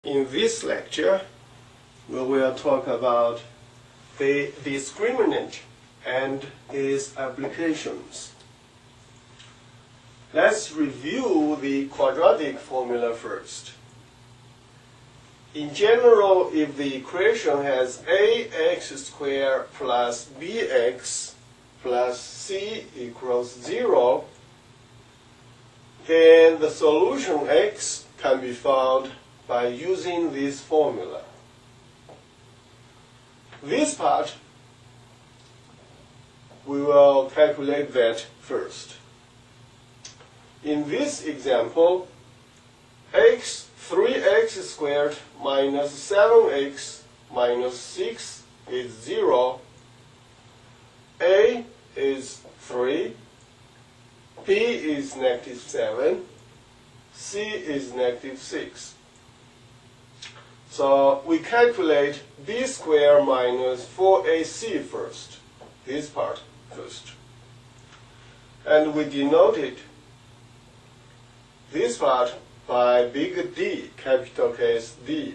In this lecture, we will talk about the discriminant and its applications. Let's review the quadratic formula first. In general, if the equation has ax squared plus bx plus c equals 0, then the solution x can be found by using this formula. This part, we will calculate that first. In this example, 3x squared minus 7x minus 6 is 0. A is 3, B is negative 7, C is negative 6. So we calculate b squared minus 4ac first, this part first. And we denoted this part by big D, capital case D.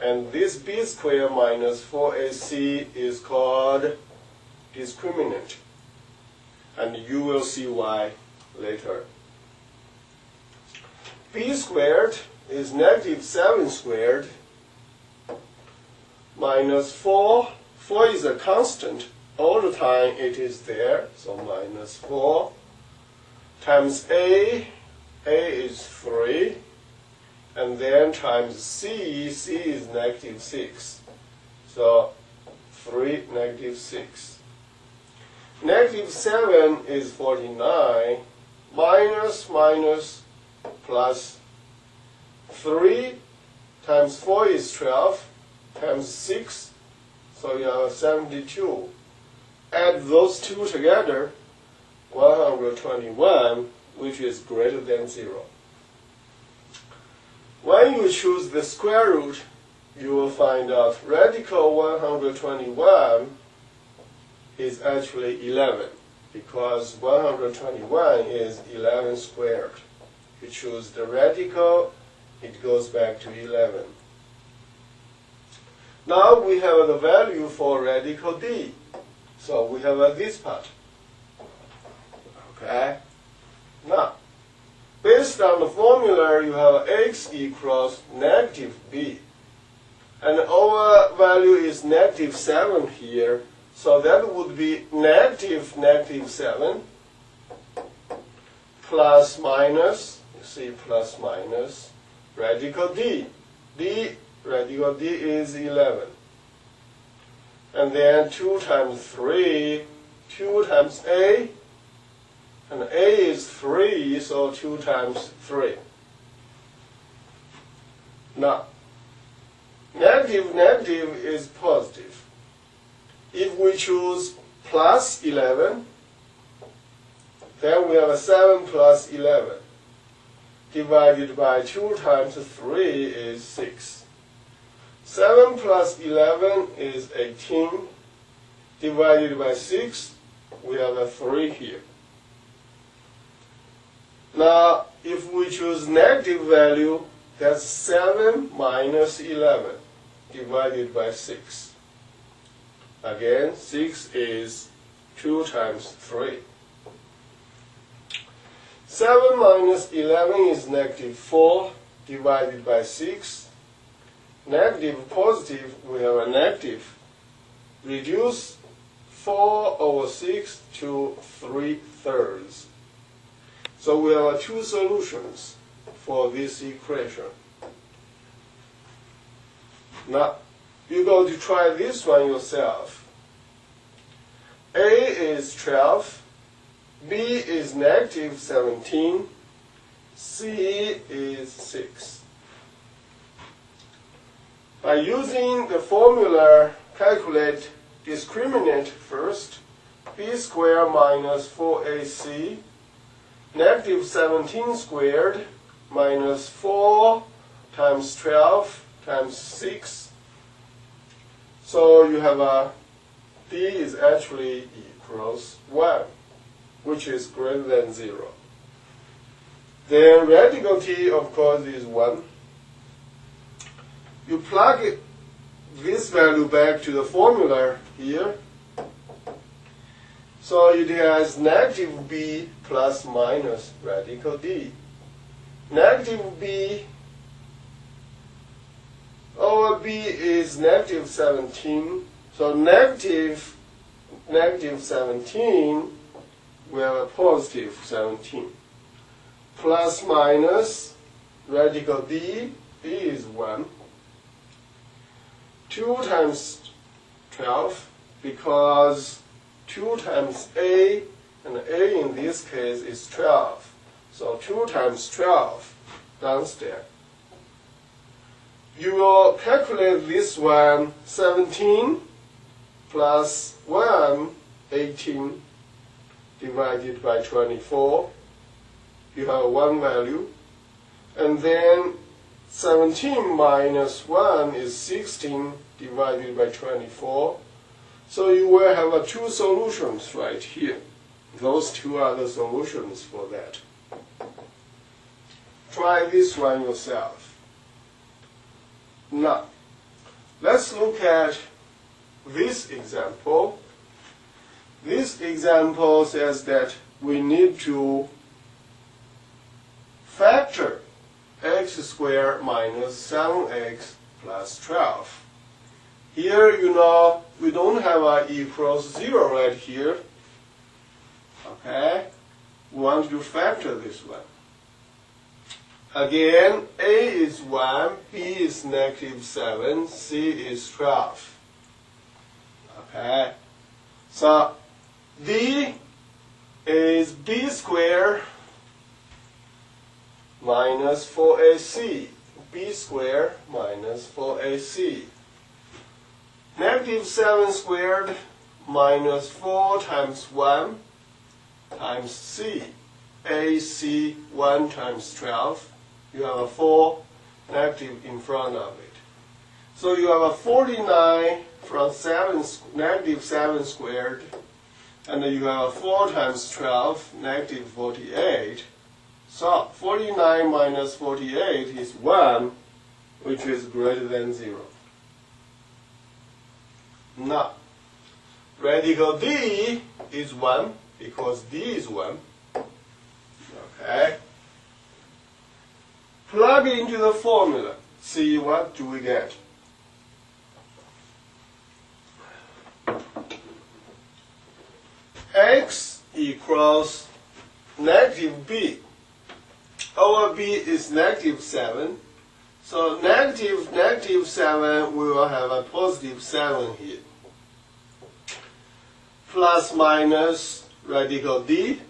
And this b squared minus 4ac is called discriminant. And you will see why later. B squared is negative 7 squared minus 4. 4 is a constant. All the time it is there. So minus 4 times A. A is 3. And then times C. C is negative 6. So 3, negative 6. Negative 7 is 49. Minus plus 3 times 4 is 12 times 6, so you have 72. Add those two together, 121, which is greater than 0. When you choose the square root, you will find out radical 121 is actually 11, because 121 is 11 squared. You choose the radical, it goes back to 11. Now we have the value for radical d. So we have this part. Okay? Now, based on the formula, you have x equals negative b. And our value is negative 7 here. So that would be negative 7 plus minus, you see plus minus, radical d. Radical d is 11. And then 2 times 3, 2 times a, and a is 3, so 2 times 3. Now, negative is positive. If we choose plus 11, then we have a 7 plus 11. Divided by 2 times 3 is 6. 7 plus 11 is 18. Divided by 6, we have a 3 here. Now, if we choose negative value, that's 7 minus 11 divided by 6. Again, 6 is 2 times 3. 7 minus 11 is negative 4 divided by 6. Negative, positive, we have a negative. Reduce 4 over 6 to 3/3. So we have two solutions for this equation. Now, you're going to try this one yourself. A is 12. B is negative 17. C is 6. By using the formula, calculate discriminant first. B squared minus 4ac. Negative 17 squared minus 4 times 12 times 6. So you have a d is actually equals 1, which is greater than 0. Then radical t, of course, is 1. you plug this value back to the formula here. So it has negative b plus minus radical d. Negative b over b is negative 17. So negative 17, we have a positive 17. Plus minus radical d, d is 1. 2 times 12, because 2 times a, and a in this case is 12. So 2 times 12 downstairs. You will calculate this one, 17 plus 1, 18 divided by 24. You have one value. And then 17 minus 1 is 16 divided by 24. So you will have two solutions right here. Those two are the solutions for that. Try this one yourself. Now, let's look at this example. This example says that we need to factor x squared minus 7x plus 12. Here, you know, we don't have a equals 0 right here. Okay? We want to factor this one. Again, a is 1, b is negative 7, c is 12. Okay? So, d is b squared minus 4ac. b squared minus 4ac. Negative 7 squared minus 4 times 1 times c. ac 1 times 12. You have a 4 negative in front of it. So you have a 49 from negative 7 squared, and you have a 4 times 12, negative 48. So 49 minus 48 is 1, which is greater than 0. Now, radical d is 1, because d is 1. Okay? Plug it into the formula. See, what do we get? X equals negative b. Over b is negative 7. So negative 7, we will have a positive 7 here. Plus minus radical d.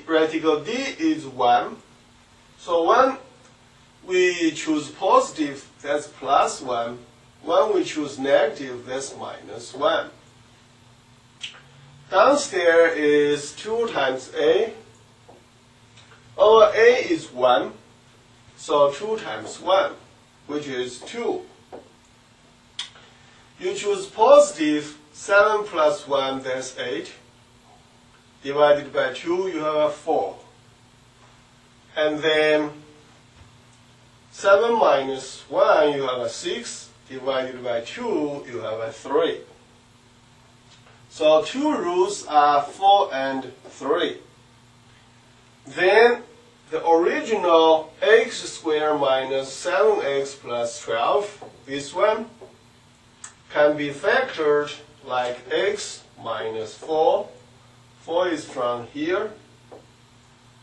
Radical d is 1. So when we choose positive, that's plus 1. When we choose negative, that's minus 1. Downstairs is 2 times a. Over a is 1. So 2 times 1, which is 2. You choose positive, 7 plus 1, that's 8. Divided by 2, you have a 4. And then 7 minus 1, you have a 6. Divided by 2, you have a 3. So two roots are 4 and 3. Then the original x squared minus 7x plus 12, this one, can be factored like x minus 4. 4 is from here.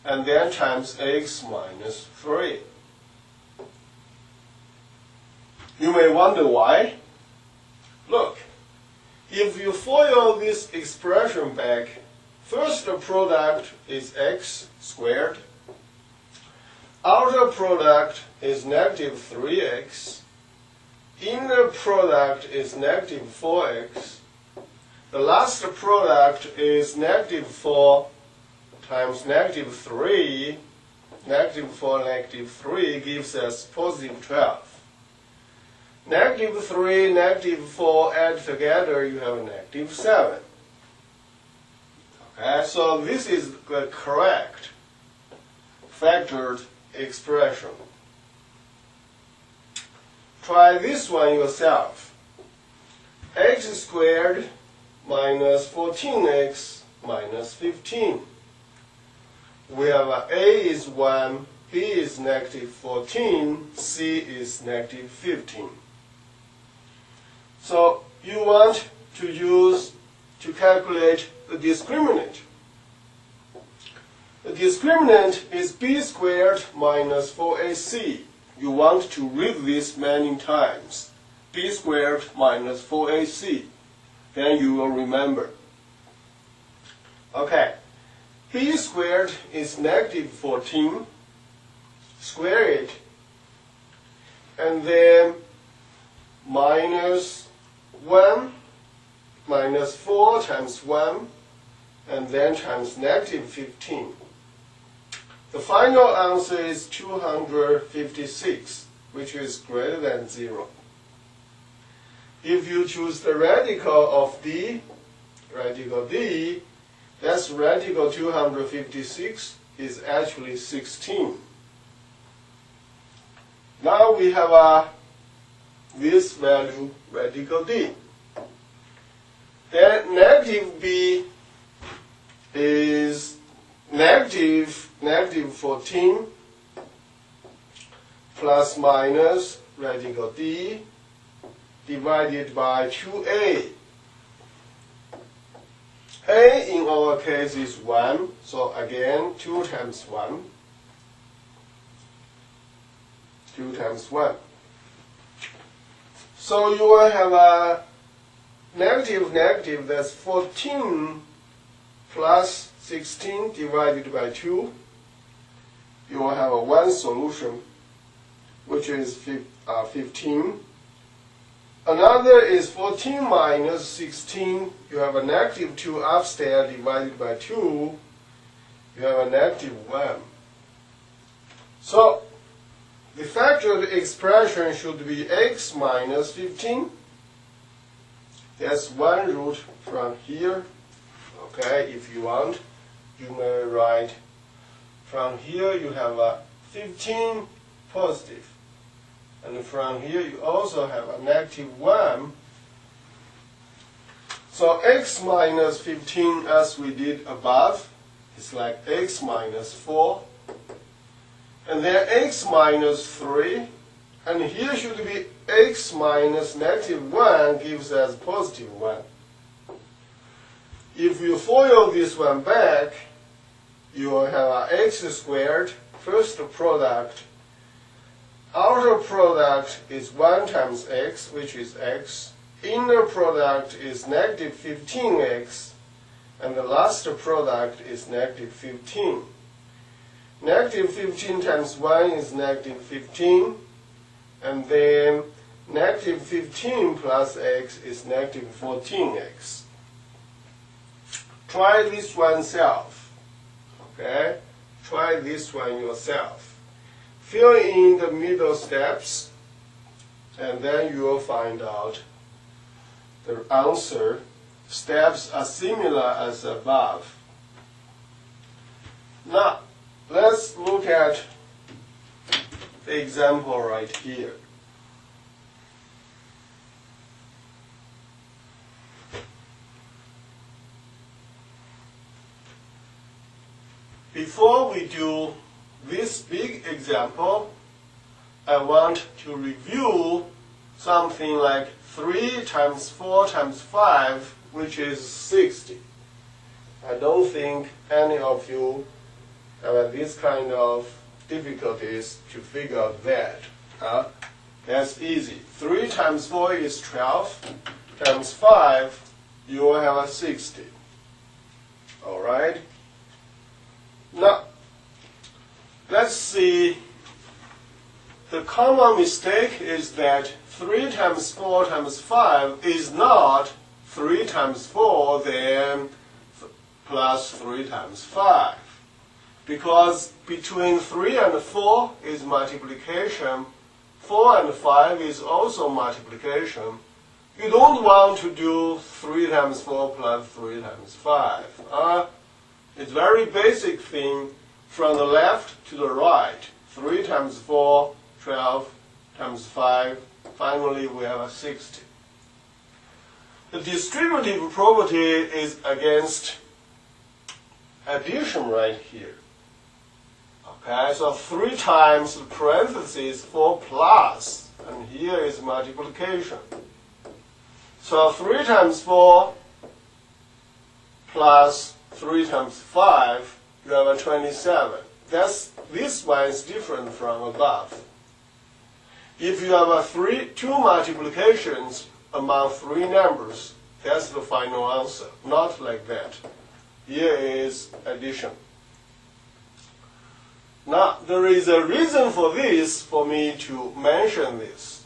And then times x minus 3. You may wonder why. Look, if you FOIL this expression back, first the product is x squared. Outer product is negative 3x. Inner product is negative 4x. The last product is negative 4 times negative 3. Negative 4, negative 3 gives us positive 12. Negative 3, negative 4 add together, you have negative 7. Okay, so this is the correct factored expression. try this one yourself. X squared minus 14x minus 15. We have A is 1, B is negative 14, C is negative 15. So you want to calculate the discriminant. The discriminant is b squared minus 4ac. You want to read this many times. B squared minus 4ac. Then you will remember. Okay. B squared is negative 14. Square it. And then minus 1 minus 4 times 1. And then times negative 15. The final answer is 256, which is greater than 0. If you choose the radical of d, radical d, that's radical 256 is actually 16. Now we have this value, radical d. Then negative b is negative 14 plus minus radical d divided by 2a. A in our case is 1, so again 2 times 1. 2 times 1. So you will have a negative, that's 14 plus 16 divided by 2. You will have one solution, which is 15. Another is 14 minus 16. You have a negative 2 upstairs divided by 2. You have a negative 1. So the factored expression should be x minus 15. That's one root from here. Okay, if you want, you may write from here you have a 15 positive. And from here you also have a negative 1. So x minus 15, as we did above, is like x minus 4. And then x minus 3. And here should be x minus negative 1 gives us positive 1. If you FOIL this one back, you will have x squared, first product. Outer product is 1 times x, which is x. Inner product is negative 15x. And the last product is negative 15. Negative 15 times 1 is negative 15. And then negative 15 plus x is negative 14x. Try this one yourself. Okay? Try this one yourself. Fill in the middle steps, and then you will find out the answer. Steps are similar as above. Now, let's look at the example right here. Before we do this big example, I want to review something like 3 times 4 times 5, which is 60. I don't think any of you have this kind of difficulties to figure out that. That's easy. 3 times 4 is 12, times 5, you will have a 60. All right? Now, let's see. The common mistake is that 3 times 4 times 5 is not 3 times 4 then plus 3 times 5. Because between 3 and 4 is multiplication. 4 and 5 is also multiplication. You don't want to do 3 times 4 plus 3 times 5. It's a very basic thing from the left to the right. 3 times 4, 12, times 5, Finally, we have a 60. The distributive property is against addition right here. Okay, so 3 times the parentheses 4 plus, and here is multiplication. So 3 times 4 plus 3 times 5, you have a 27. This one is different from above. If you have two multiplications among 3 numbers, that's the final answer. Not like that. Here is addition. Now, there is a reason for this, for me to mention this.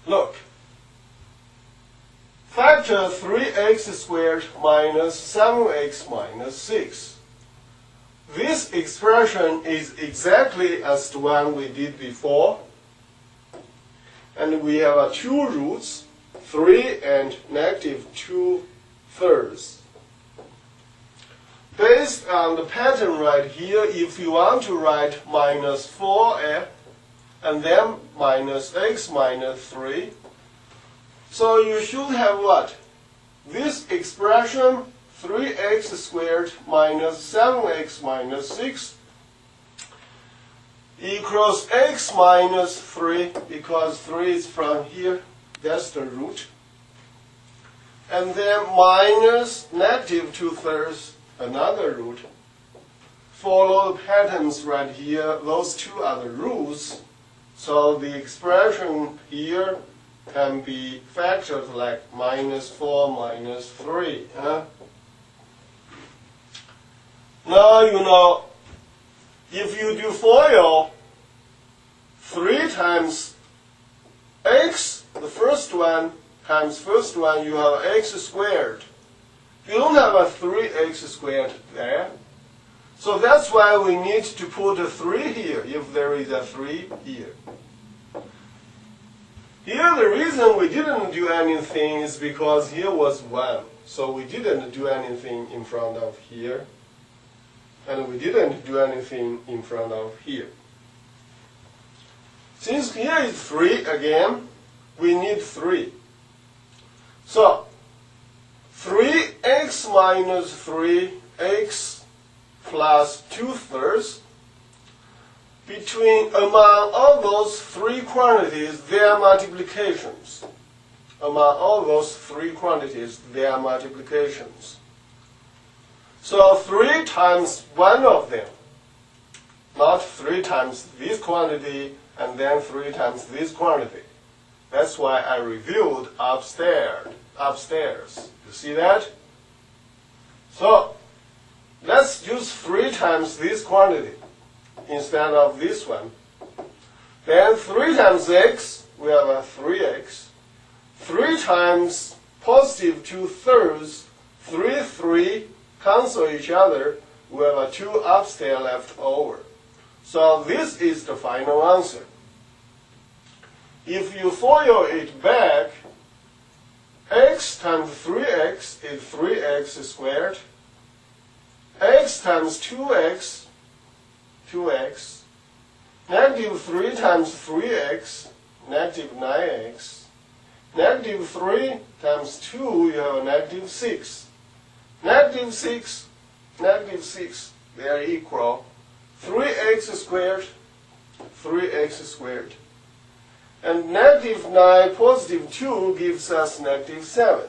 Look. Factor 3x squared minus 7x minus 6. This expression is exactly as the one we did before. And we have 2 roots, 3 and negative 2/3. Based on the pattern right here, if you want to write minus 4 and then minus x minus 3, so you should have what? This expression, 3x squared minus 7x minus 6 equals x minus 3, because 3 is from here, that's the root. And then minus negative 2/3, another root. Follow the patterns right here, those 2 are the roots. So the expression here can be factored like minus 4 minus 3. Now you know, if you do FOIL, 3 times x, the first one, times first one, you have x squared. You don't have a 3x squared there. So that's why we need to put a 3 here, if there is a 3 here. Here the reason we didn't do anything is because here was 1. So we didn't do anything in front of here. And we didn't do anything in front of here. Since here is 3 again, we need 3. So 3x minus 3x plus 2/3. Among all those 3 quantities, there are multiplications. Among all those 3 quantities, there are multiplications. So 3 times one of them, not 3 times this quantity and then 3 times this quantity. That's why I reviewed upstairs. You see that? So let's use 3 times this quantity instead of this one. Then 3 times x, we have a 3x. 3 times positive 2/3, 3 cancel each other, we have a 2 upstairs left over. So this is the final answer. If you FOIL it back, x times 3x is 3x squared. X times 2x, 2x. Negative 3 times 3x, negative 9x. Negative 3 times 2, you have a negative 6. Negative 6, negative 6, they are equal. 3x squared, 3x squared. And negative 9 positive 2 gives us negative 7.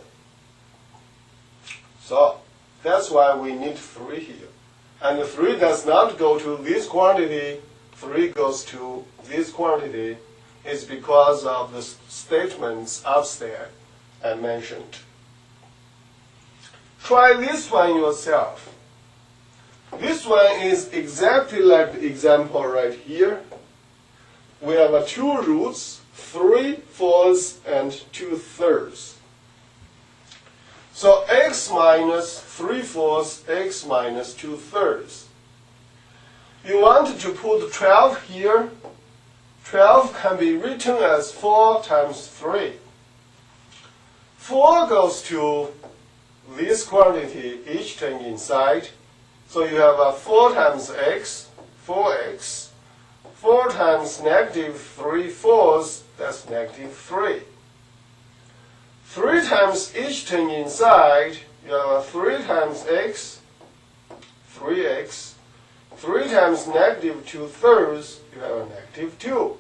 So that's why we need 3 here. And 3 does not go to this quantity, 3 goes to this quantity. It's because of the statements upstairs I mentioned. Try this one yourself. This one is exactly like the example right here. We have 2 roots, 3/4 and 2/3. So x minus 3/4, x minus 2/3. You want to put 12 here. 12 can be written as 4 times 3. 4 goes to this quantity, each thing inside. So you have a 4 times x, 4x. 4 times negative 3/4, that's negative 3. 3 times each term inside, you have 3 times x, 3x. 3 times negative 2/3, you have a negative 2.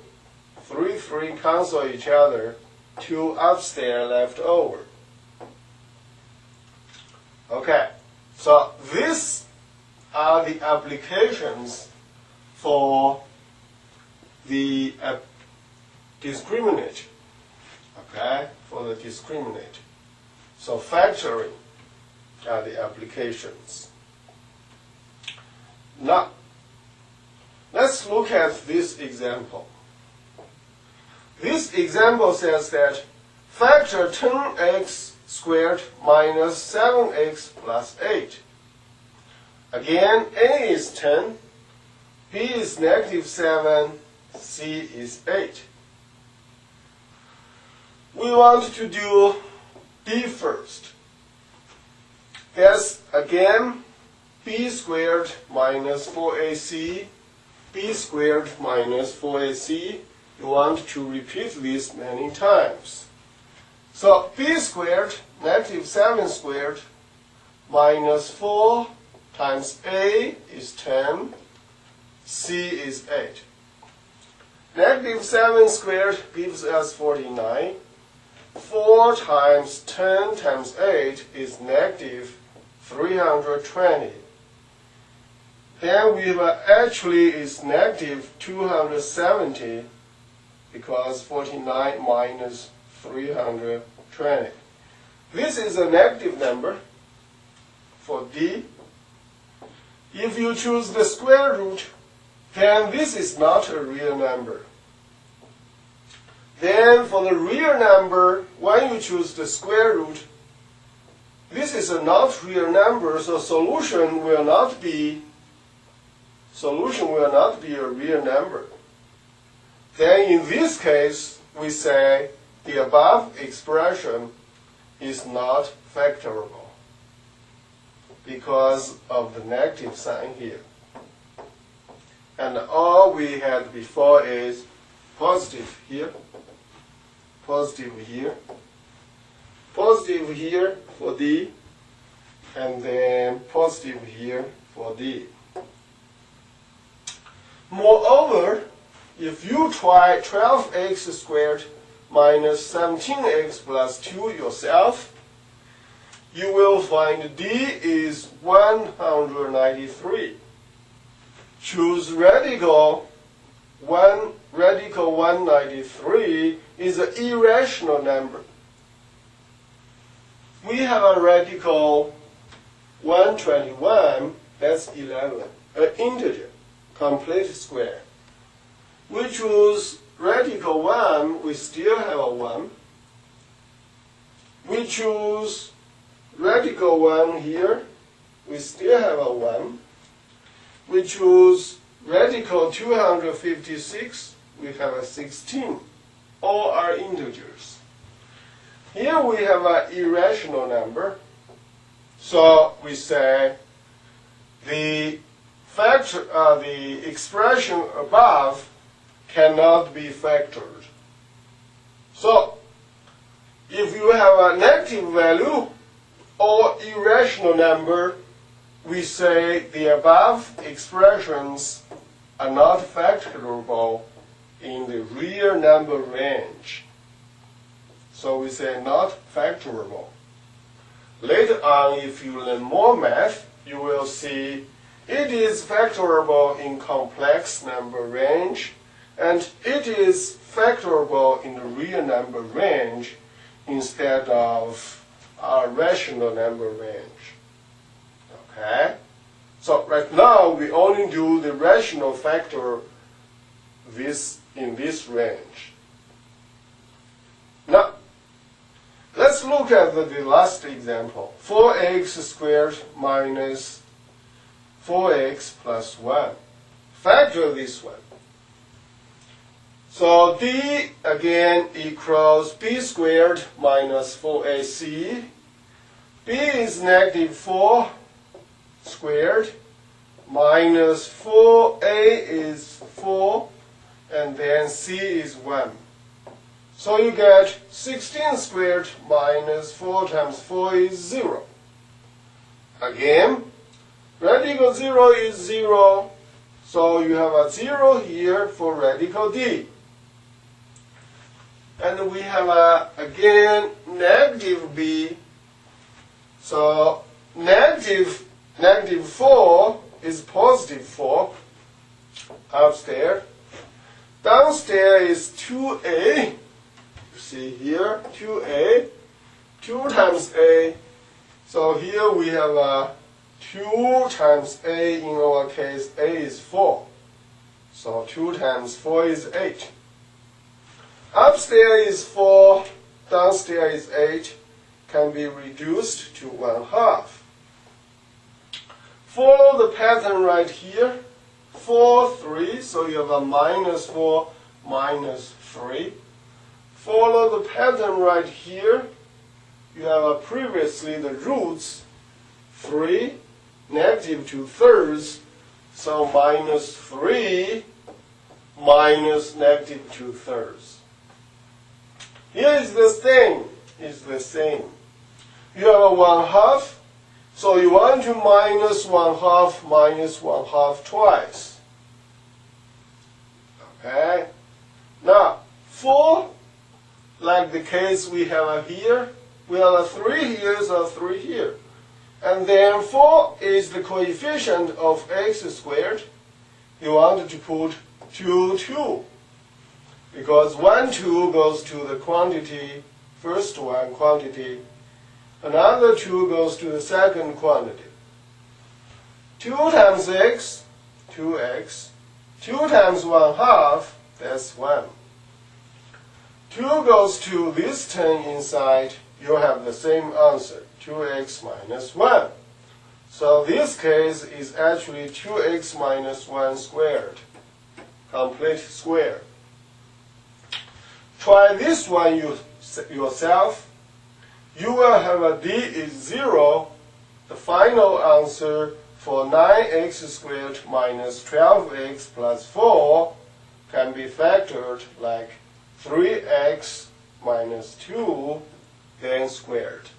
3 cancel each other, 2 upstairs left over. Okay, so these are the applications for the discriminant. Okay, for the discriminant. So factoring are the applications. Now, let's look at this example. This example says that factor 10x squared minus 7x plus 8. Again, A is 10, B is negative 7, C is 8. We want to do B first. That's again b squared minus 4ac, b squared minus 4ac. You want to repeat this many times. So b squared, negative 7 squared, minus 4 times a is 10, c is 8. Negative 7 squared gives us 49. 4 times 10 times 8 is negative 320. Then we have actually is negative 270 because 49 minus 320. This is a negative number for D. If you choose the square root, then this is not a real number. Then for the real number, when you choose the square root, this is a not real number, so solution will not be a real number. Then in this case, we say the above expression is not factorable because of the negative sign here. And all we had before is positive here, positive here, positive here for D, and then positive here for D. Moreover, if you try 12x squared minus 17x plus 2 yourself, you will find D is 193. Choose radical 193 is an irrational number. We have a radical 121, that's 11, an integer, complete square. We choose radical 1, we still have a 1. We choose radical 1 here, we still have a 1. We choose radical 256, we have a 16. All are integers. Here we have an irrational number, so we say the expression above cannot be factored. So if you have a negative value or irrational number, we say the above expressions are not factorable in the real number range. So we say not factorable. Later on, if you learn more math, you will see it is factorable in complex number range, and it is factorable in the real number range instead of a rational number range. Okay? So right now, we only do the rational factor in this range. Now, let's look at the last example. 4x squared minus 4x plus 1. Factor this one. So D, again, equals b squared minus 4ac. B is negative 4 squared minus 4a is 4 and then c is 1. So you get 16 squared minus 4 times 4 is 0. Again, radical 0 is 0, so you have a 0 here for radical d. And we have again negative b. So negative 4 is positive 4 upstairs. Downstairs is 2a. You see here 2a, 2 times a. So here we have 2 times a. In our case, a is 4. So 2 times 4 is 8. Upstairs is 4, downstairs is 8, can be reduced to 1/2. Follow the pattern right here. 4, 3, so you have a minus 4, minus 3. Follow the pattern right here. You have previously the roots, 3, negative 2/3, so minus 3 minus negative 2/3. Here is the same. It's the same. You have a 1/2, so you want to minus 1/2 minus 1/2 twice. Okay. Now 4, like the case we have here, we have a 3 here, so 3 here. And then 4 is the coefficient of x squared. You want to put 2, 2. Because 1, 2 goes to the quantity, first one quantity. Another 2 goes to the second quantity. 2 times x, 2x. 2 times 1/2, that's 1. 2 goes to this term inside, you have the same answer, 2x minus 1. So this case is actually 2x minus 1 squared, complete square. Try this one yourself. You will have a d is 0. The final answer for 9x squared minus 12x plus 4 can be factored like 3x minus 2, then squared.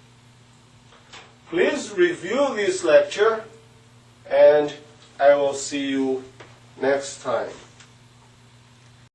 Please review this lecture, and I will see you next time.